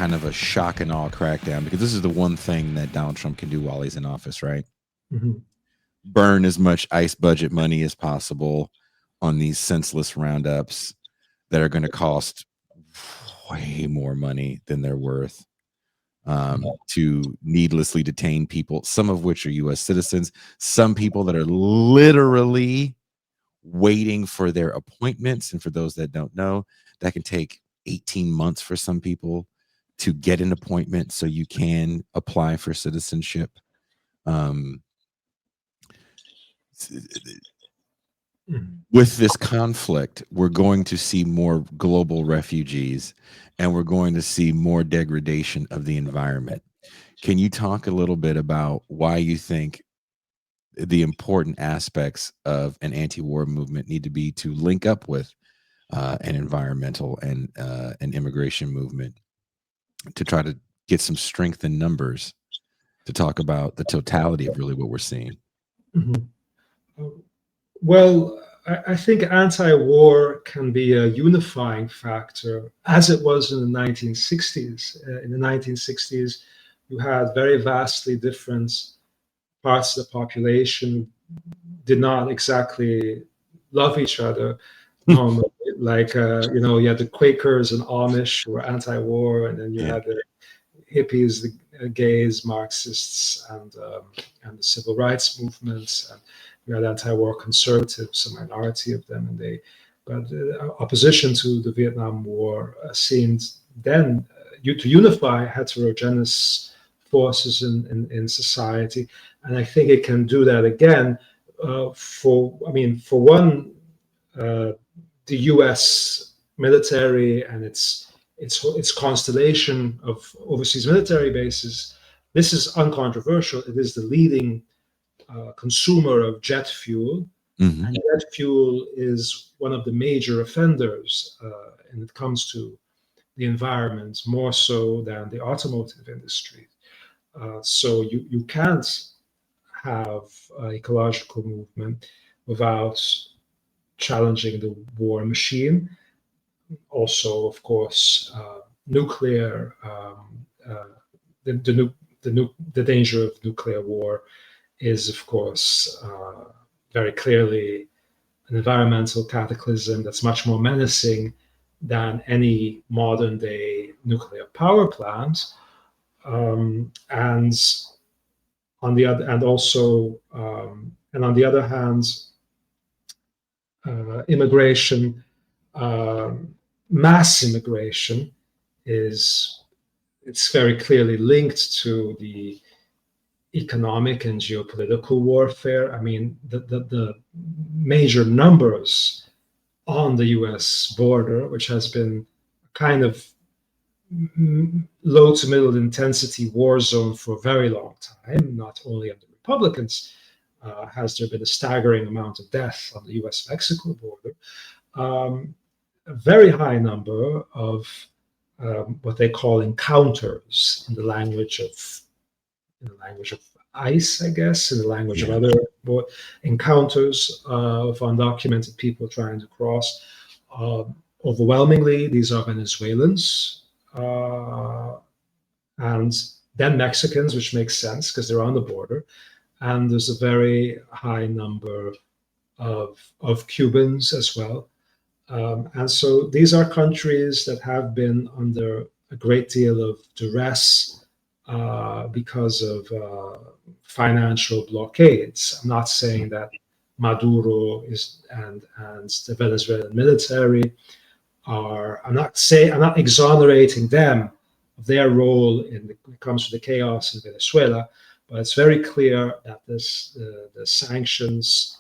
kind of a shock and awe crackdown, because this is the one thing that Donald Trump can do while he's in office, right? Mhm. Burn as much ICE budget money as possible on these senseless roundups that are going to cost way more money than they're worth, to needlessly detain people, some of which are U.S. citizens, some people that are literally waiting for their appointments. And for those that don't know, that can take 18 months for some people to get an appointment so you can apply for citizenship. With this conflict, we're going to see more global refugees, and we're going to see more degradation of the environment. Can you talk a little bit about why you think the important aspects of an anti-war movement need to be to link up with an environmental and an immigration movement, to try to get some strength in numbers, to talk about the totality of really what we're seeing? Mhm. Well, I think anti-war can be a unifying factor, as it was in the 1960s. In the 1960s, you had very vastly different parts of the population did not exactly love each other normally. Like, you had the Quakers and Amish who were anti-war, and then you Yeah. had the hippies, the gays, Marxists, and the civil rights movements. And you had anti-war conservatives, a minority of them, but opposition to the Vietnam War seemed then to unify heterogeneous forces in society, and I think it can do that again. For one, the U.S. military and its constellation of overseas military bases. This is uncontroversial. It is the leading consumer of jet fuel, Mm-hmm. and jet fuel is one of the major offenders when it comes to the environment, more so than the automotive industry. So you can't have an ecological movement without challenging the war machine. Also, of course, nuclear, the, the, nu- the danger of nuclear war is, of course, very clearly an environmental cataclysm that's much more menacing than any modern day nuclear power plant. And on the other, and also, and on the other hand, immigration, mass immigration, is it's very clearly linked to the economic and geopolitical warfare. I mean, the major numbers on the U.S. border, which has been kind of low to middle intensity war zone for a very long time, not only under Republicans, has there been a staggering amount of death on the U.S.-Mexico border. A very high number of what they call encounters in the language of ICE, I guess, in the language of other encounters of undocumented people trying to cross. Overwhelmingly, these are Venezuelans, and then Mexicans, which makes sense because they're on the border. And there's a very high number of Cubans as well. And so these are countries that have been under a great deal of duress because of financial blockades. I'm not saying that Maduro and the Venezuelan military are. I'm not exonerating them of their role when it comes to the chaos in Venezuela, but it's very clear that the sanctions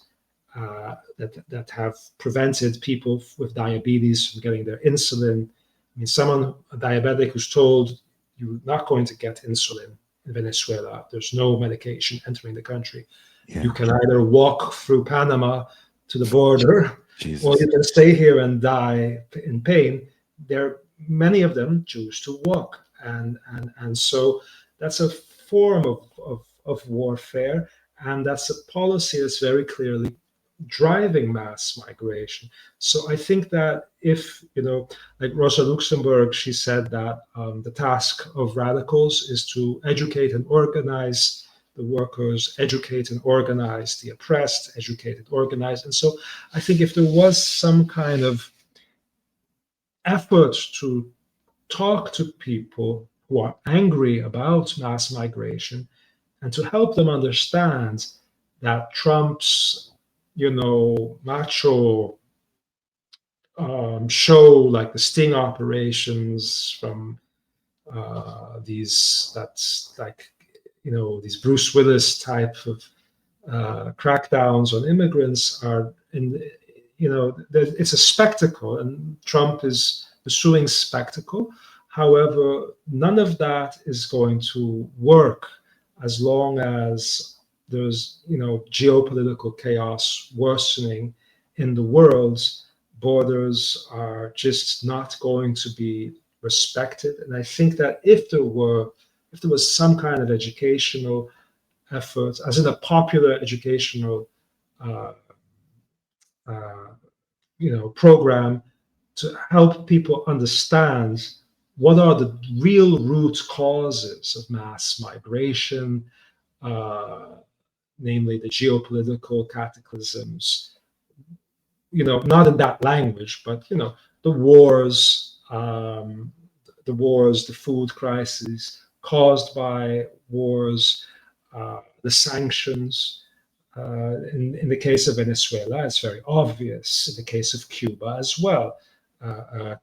that have prevented people with diabetes from getting their insulin. I mean, a diabetic who's told you're not going to get insulin in Venezuela, there's no medication entering the country. Yeah. You can either walk through Panama to the border, Jesus, or you can stay here and die in pain. Many of them choose to walk, and so that's a form of warfare, and that's a policy that's very clearly driving mass migration. So I think that if, like Rosa Luxemburg, she said that the task of radicals is to educate and organize the workers, educate and organize the oppressed, educate and organize. And so I think if there was some kind of effort to talk to people who are angry about mass migration and to help them understand that Trump's, macho show, like the sting operations from that's like, these Bruce Willis type of crackdowns on immigrants are it's a spectacle, and Trump is pursuing spectacle. However, none of that is going to work as long as there's geopolitical chaos worsening in the world. Borders are just not going to be respected, and I think that if there was some kind of educational effort, as in a popular educational uh, uh, program, to help people understand what are the real root causes of mass migration, uh, namely the geopolitical cataclysms, not in that language, but the wars, the food crisis caused by wars, the sanctions. In the case of Venezuela, it's very obvious. In the case of Cuba as well,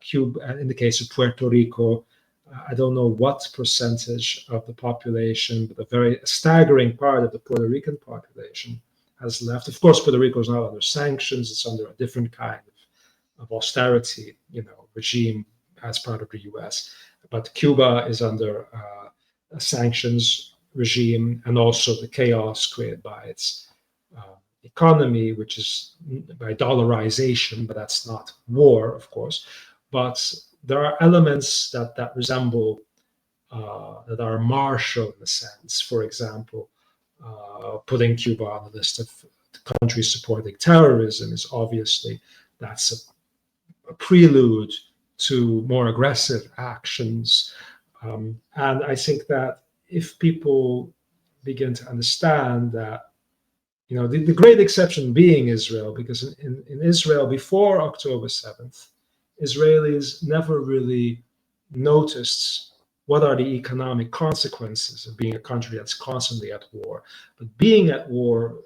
Cuba. In the case of Puerto Rico, I don't know what percentage of the population, but a very staggering part of the Puerto Rican population has left. Of course, Puerto Rico is not under sanctions; it's under a different kind of austerity, regime as part of the U.S. But Cuba is under a sanctions regime, and also the chaos created by its economy, which is by dollarization, but that's not war, of course. But there are elements that resemble, that are martial in a sense. For example, putting Cuba on the list of countries supporting terrorism is obviously that's a prelude to more aggressive actions. And I think that if people begin to understand that, the great exception being Israel, because in Israel before October 7th, Israelis never really noticed what are the economic consequences of being a country that's constantly at war. But being at war,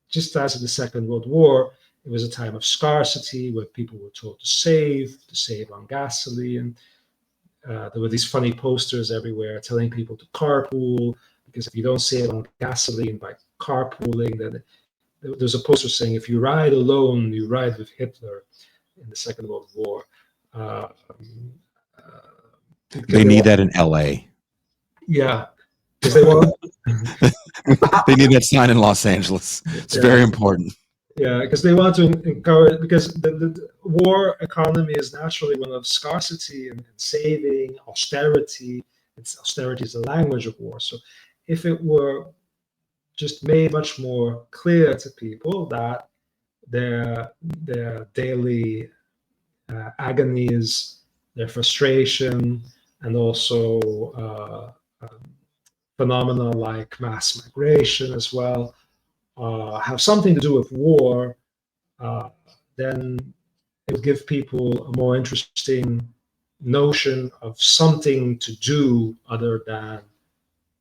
just as in the Second World War, it was a time of scarcity where people were told to save on gasoline. There were these funny posters everywhere telling people to carpool, because if you don't save on gasoline by carpooling, then there's a poster saying, if you ride alone, you ride with Hitler in the Second World War. Uh, They need that in LA. Yeah, because they want. They need that sign in Los Angeles. It's very important. Yeah, because they want to encourage, because the war economy is naturally one of scarcity and saving, austerity. Austerity is the language of war. So if it were just made much more clear to people that their daily agonies, their frustration, and also phenomena like mass migration as well have something to do with war, uh, then it would give people a more interesting notion of something to do other than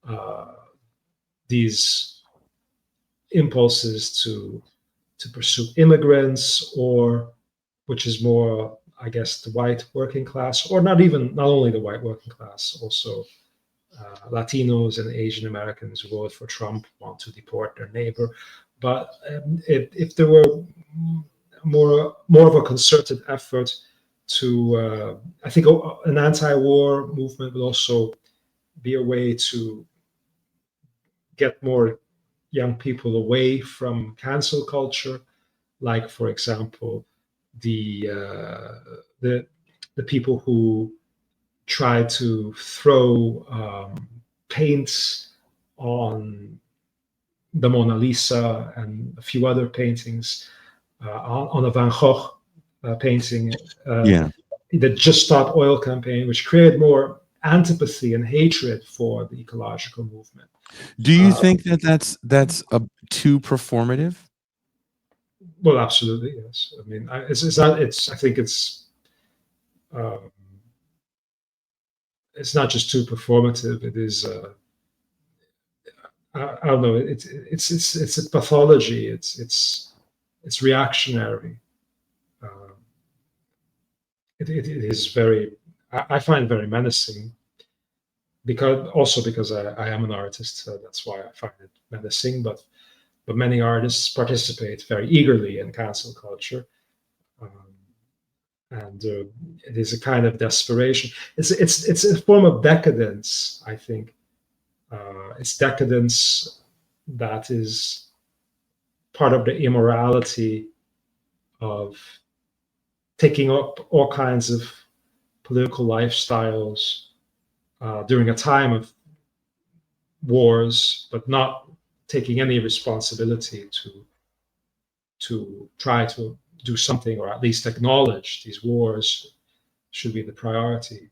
uh, these impulses to pursue immigrants, or which is more, I guess, the white working class, or not only the white working class, also Latinos and Asian Americans who vote for Trump want to deport their neighbor. But if there were more of a concerted effort to, I think an anti-war movement would also be a way to get more young people away from cancel culture, like, for example, the the people who try to throw paints on the Mona Lisa and a few other paintings on a Van Gogh painting Yeah. the Just Stop Oil campaign, which created more antipathy and hatred for the ecological movement. Do you think that that's too performative? Well, absolutely, yes. I mean, it's not. It's. I think um, it's not just too performative. It is. I don't know. It's a pathology. It's reactionary. Um, it is very. I find it very menacing because I am an artist. So that's why I find it menacing. But many artists participate very eagerly in cancel culture. Um, and it is a kind of desperation. It's a form of decadence, I think. It's decadence that is part of the immorality of taking up all kinds of political lifestyles during a time of wars, but not taking any responsibility to try to do something or at least acknowledge these wars should be the priority.